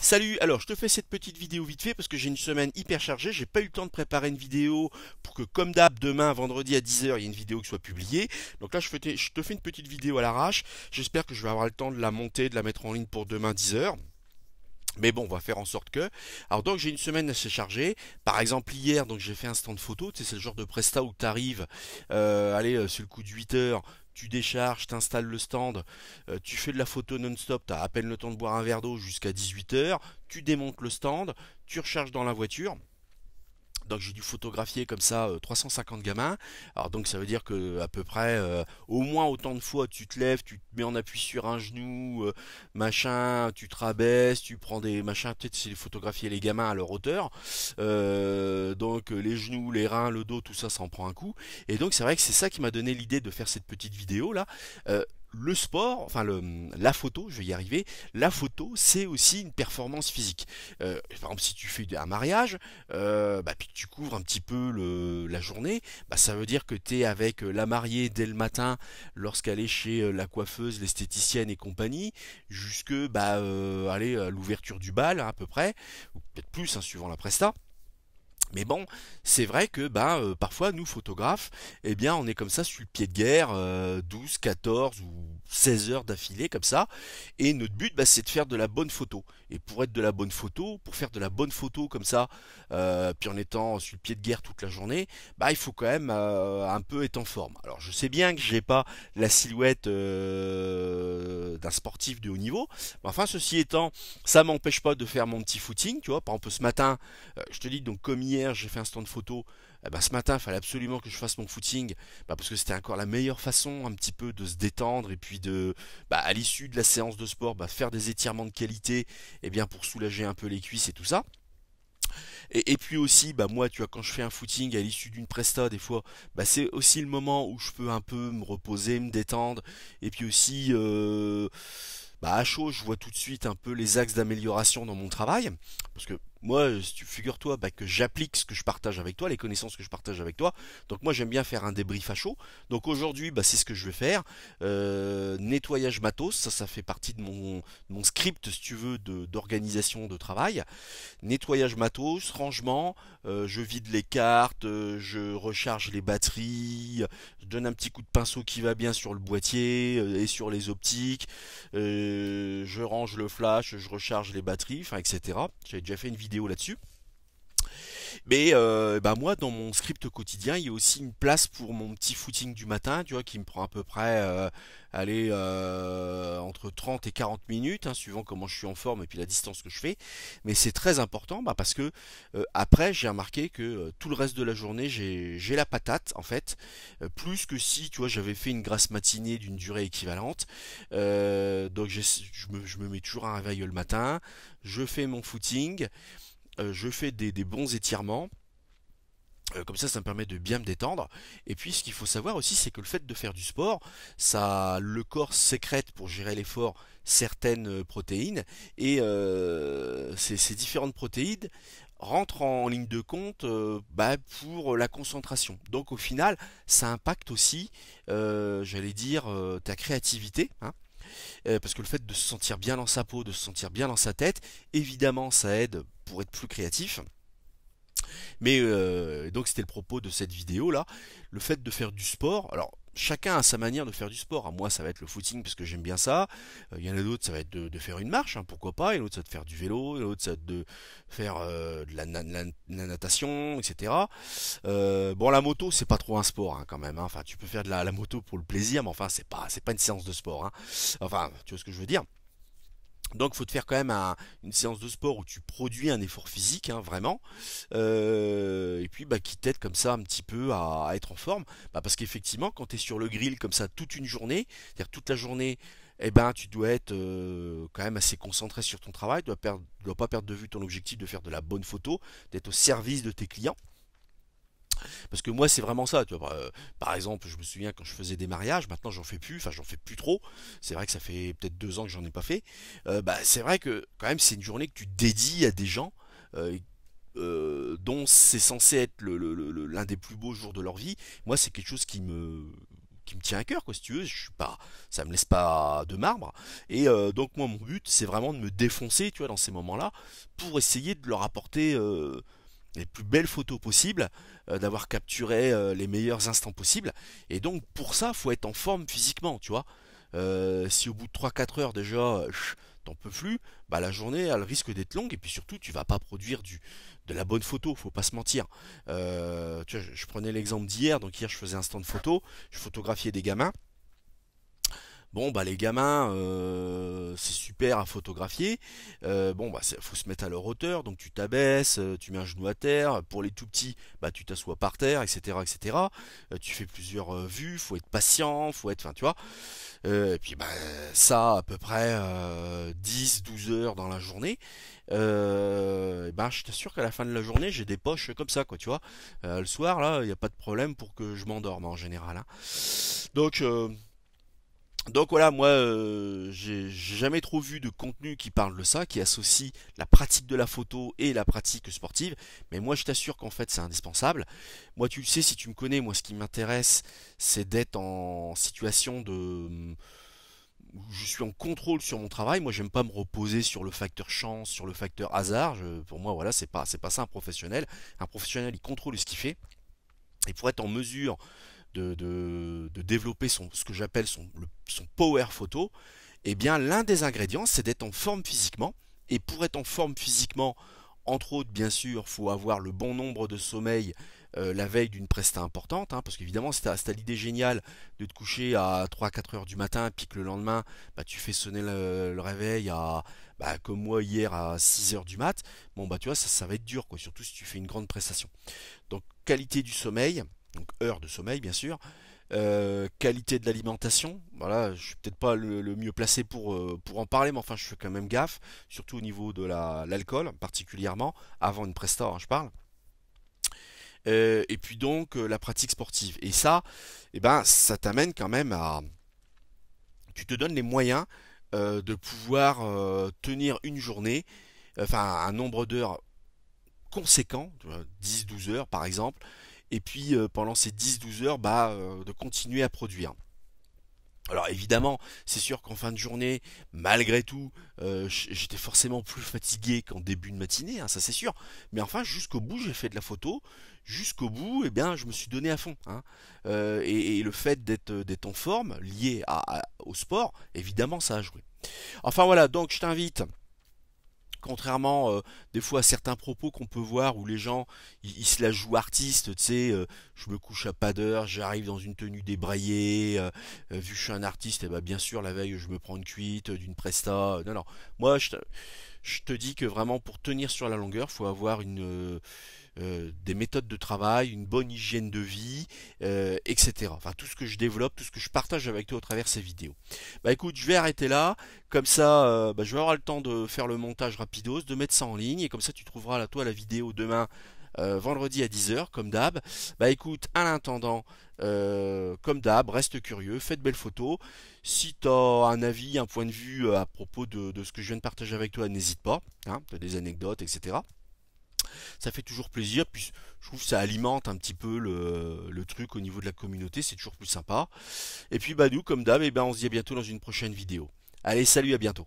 Salut, alors je te fais cette petite vidéo vite fait parce que j'ai une semaine hyper chargée, j'ai pas eu le temps de préparer une vidéo pour que comme d'hab demain vendredi à 10 h il y ait une vidéo qui soit publiée. Donc là je te fais une petite vidéo à l'arrache, j'espère que je vais avoir le temps de la monter, de la mettre en ligne pour demain 10 h. Mais bon, on va faire en sorte que. Alors donc j'ai une semaine assez chargée. Par exemple hier, donc j'ai fait un stand photo. Tu sais, c'est le genre de presta où tu arrives, allez, sur le coup de 8 heures, tu décharges, t'installes le stand, tu fais de la photo non-stop, tu as à peine le temps de boire un verre d'eau jusqu'à 18 heures. Tu démontes le stand, tu recharges dans la voiture. Donc j'ai dû photographier comme ça 350 gamins. Alors donc ça veut dire que à peu près au moins autant de fois tu te lèves, tu te mets en appui sur un genou, machin, tu te rabaisses, tu prends des machins, peut-être c'est photographier les gamins à leur hauteur. Les genoux, les reins, le dos, tout ça, ça en prend un coup. Et donc c'est vrai que c'est ça qui m'a donné l'idée de faire cette petite vidéo là. Le sport, la photo, je vais y arriver. La photo, c'est aussi une performance physique. Par exemple, si tu fais un mariage, puis que tu couvres un petit peu la journée, ça veut dire que tu es avec la mariée dès le matin lorsqu'elle est chez la coiffeuse, l'esthéticienne et compagnie, jusque allez, à l'ouverture du bal à peu près, ou peut-être plus hein, suivant la presta. Mais bon, c'est vrai que parfois nous photographes, eh bien on est comme ça sur le pied de guerre 12, 14 ou 16 heures d'affilée comme ça, et notre but c'est de faire de la bonne photo. Et pour être de la bonne photo, pour faire de la bonne photo comme ça, puis en étant sur le pied de guerre toute la journée, il faut quand même un peu être en forme. Alors je sais bien que j'ai pas la silhouette d'un sportif de haut niveau, mais enfin ceci étant, ça m'empêche pas de faire mon petit footing, tu vois. Par exemple ce matin, je te dis donc comme hier j'ai fait un stand photo, ce matin il fallait absolument que je fasse mon footing, parce que c'était encore la meilleure façon un petit peu de se détendre et puis de, à l'issue de la séance de sport, faire des étirements de qualité, et bien pour soulager un peu les cuisses et tout ça. Et puis aussi, moi, tu vois, quand je fais un footing à l'issue d'une presta, des fois, c'est aussi le moment où je peux un peu me reposer, me détendre, et puis aussi, à chaud, je vois tout de suite un peu les axes d'amélioration dans mon travail, parce que moi, si tu figures-toi que j'applique ce que je partage avec toi, les connaissances que je partage avec toi. Donc moi, j'aime bien faire un débrief à chaud. Donc aujourd'hui, c'est ce que je vais faire. Nettoyage matos, ça fait partie de mon script, si tu veux, d'organisation de travail. Nettoyage matos, rangement, je vide les cartes, je recharge les batteries, je donne un petit coup de pinceau qui va bien sur le boîtier et sur les optiques, je range le flash, je recharge les batteries, etc. J'avais déjà fait une vidéo là-dessus. Mais moi, dans mon script quotidien, il y a aussi une place pour mon petit footing du matin, tu vois, qui me prend à peu près, allez, entre 30 et 40 minutes, hein, suivant comment je suis en forme et puis la distance que je fais. Mais c'est très important, parce que après, j'ai remarqué que tout le reste de la journée, j'ai la patate, en fait, plus que si, tu vois, j'avais fait une grasse matinée d'une durée équivalente. Donc, je me mets toujours un réveil le matin, je fais mon footing. Je fais des bons étirements. Comme ça me permet de bien me détendre. Et puis, ce qu'il faut savoir aussi, c'est que le fait de faire du sport, le corps sécrète pour gérer l'effort certaines protéines. Et ces différentes protéines rentrent en ligne de compte pour la concentration. Donc, au final, ça impacte aussi, j'allais dire, ta créativité, hein. Parce que le fait de se sentir bien dans sa peau, de se sentir bien dans sa tête, évidemment, ça aide pour être plus créatif. Mais donc c'était le propos de cette vidéo là, le fait de faire du sport. Alors chacun a sa manière de faire du sport. Moi ça va être le footing parce que j'aime bien ça. Il y en a d'autres ça va être de faire une marche, hein, pourquoi pas. Et l'autre ça va être de faire du vélo, et l'autre ça va être de faire de la natation, etc. Bon la moto c'est pas trop un sport hein, quand même, hein. Enfin tu peux faire de la moto pour le plaisir, mais enfin c'est pas une séance de sport, hein. Enfin tu vois ce que je veux dire. Donc, il faut te faire quand même une séance de sport où tu produis un effort physique, hein, vraiment, et puis qui t'aide comme ça un petit peu à être en forme, parce qu'effectivement, quand tu es sur le grill comme ça toute une journée, c'est-à-dire toute la journée, tu dois être quand même assez concentré sur ton travail, tu dois pas perdre de vue ton objectif de faire de la bonne photo, d'être au service de tes clients. Parce que moi, c'est vraiment ça. Tu vois, par exemple, je me souviens quand je faisais des mariages, maintenant j'en fais plus, enfin j'en fais plus trop. C'est vrai que ça fait peut-être 2 ans que j'en ai pas fait. C'est vrai que quand même, c'est une journée que tu dédies à des gens. Dont c'est censé être l'un des plus beaux jours de leur vie. Moi, c'est quelque chose qui qui me tient à cœur, quoi, si tu veux. Je suis pas, ça me laisse pas de marbre. Et donc moi, mon but, c'est vraiment de me défoncer, tu vois, dans ces moments-là, pour essayer de leur apporter les plus belles photos possibles, d'avoir capturé les meilleurs instants possibles. Et donc pour ça, faut être en forme physiquement, tu vois. Si au bout de 3-4 heures déjà, t'en peux plus, bah la journée elle risque d'être longue et puis surtout tu vas pas produire de la bonne photo, faut pas se mentir. Tu vois, je prenais l'exemple d'hier, donc hier je faisais un stand photo, je photographiais des gamins. Bon bah les gamins c'est super à photographier. Bon bah faut se mettre à leur hauteur, donc tu t'abaisses, tu mets un genou à terre. Pour les tout petits, bah tu t'assois par terre, etc. etc. Tu fais plusieurs vues, faut être patient, faut être. Enfin tu vois. Et puis bah ça à peu près 10-12 heures dans la journée. Et ben je t'assure qu'à la fin de la journée j'ai des poches comme ça quoi tu vois. Le soir là il n'y a pas de problème pour que je m'endorme en général, hein. Donc donc voilà, moi, j'ai jamais trop vu de contenu qui parle de ça, qui associe la pratique de la photo et la pratique sportive. Mais moi, je t'assure qu'en fait, c'est indispensable. Moi, tu le sais, si tu me connais, moi, ce qui m'intéresse, c'est d'être en situation où je suis en contrôle sur mon travail. Moi, j'aime pas me reposer sur le facteur chance, sur le facteur hasard. Pour moi, voilà, c'est pas ça un professionnel. Un professionnel, il contrôle ce qu'il fait. Et pour être en mesure de développer ce que j'appelle son power photo, eh bien l'un des ingrédients c'est d'être en forme physiquement. Et pour être en forme physiquement, entre autres bien sûr, faut avoir le bon nombre de sommeil la veille d'une presta importante, hein, parce qu'évidemment si t'as l'idée géniale de te coucher à 3-4 heures du matin, puis que le lendemain bah, tu fais sonner le réveil à bah, comme moi hier à 6 heures du mat, bon bah tu vois ça va être dur quoi, surtout si tu fais une grande prestation. Donc qualité du sommeil, donc heure de sommeil bien sûr, qualité de l'alimentation, voilà, je suis peut-être pas le mieux placé pour en parler, mais enfin je fais quand même gaffe, surtout au niveau de l'alcool particulièrement, avant une presta hein, je parle. Et puis donc la pratique sportive. Et ça, eh ben, ça t'amène quand même à... Tu te donnes les moyens de pouvoir tenir une journée, enfin un nombre d'heures conséquent, 10-12 heures par exemple, et puis pendant ces 10-12 heures, bah, de continuer à produire. Alors évidemment, c'est sûr qu'en fin de journée, malgré tout, j'étais forcément plus fatigué qu'en début de matinée, hein, ça c'est sûr. Mais enfin, jusqu'au bout, j'ai fait de la photo. Jusqu'au bout, eh bien, je me suis donné à fond, hein. Et le fait d'être en forme, lié au sport, évidemment, ça a joué. Enfin voilà, donc je t'invite contrairement des fois à certains propos qu'on peut voir où les gens ils se la jouent artistes, tu sais, je me couche à pas d'heure, j'arrive dans une tenue débraillée, vu que je suis un artiste, et ben bien sûr la veille je me prends une cuite d'une presta. Non non, moi je te dis que vraiment pour tenir sur la longueur, faut avoir des méthodes de travail, une bonne hygiène de vie, etc. Enfin tout ce que je développe, tout ce que je partage avec toi au travers de ces vidéos. Bah écoute, je vais arrêter là, comme ça bah, je vais avoir le temps de faire le montage rapidos, de mettre ça en ligne, et comme ça tu trouveras là toi la vidéo demain vendredi à 10 heures comme d'hab. Bah écoute, en attendant, comme d'hab, reste curieux, fais de belles photos. Si tu as un avis, un point de vue à propos de ce que je viens de partager avec toi, n'hésite pas, hein, tu as des anecdotes, etc. Ça fait toujours plaisir, puis je trouve que ça alimente un petit peu le truc au niveau de la communauté, c'est toujours plus sympa. Et puis bah nous, comme d'hab, eh ben, on se dit à bientôt dans une prochaine vidéo. Allez, salut, à bientôt.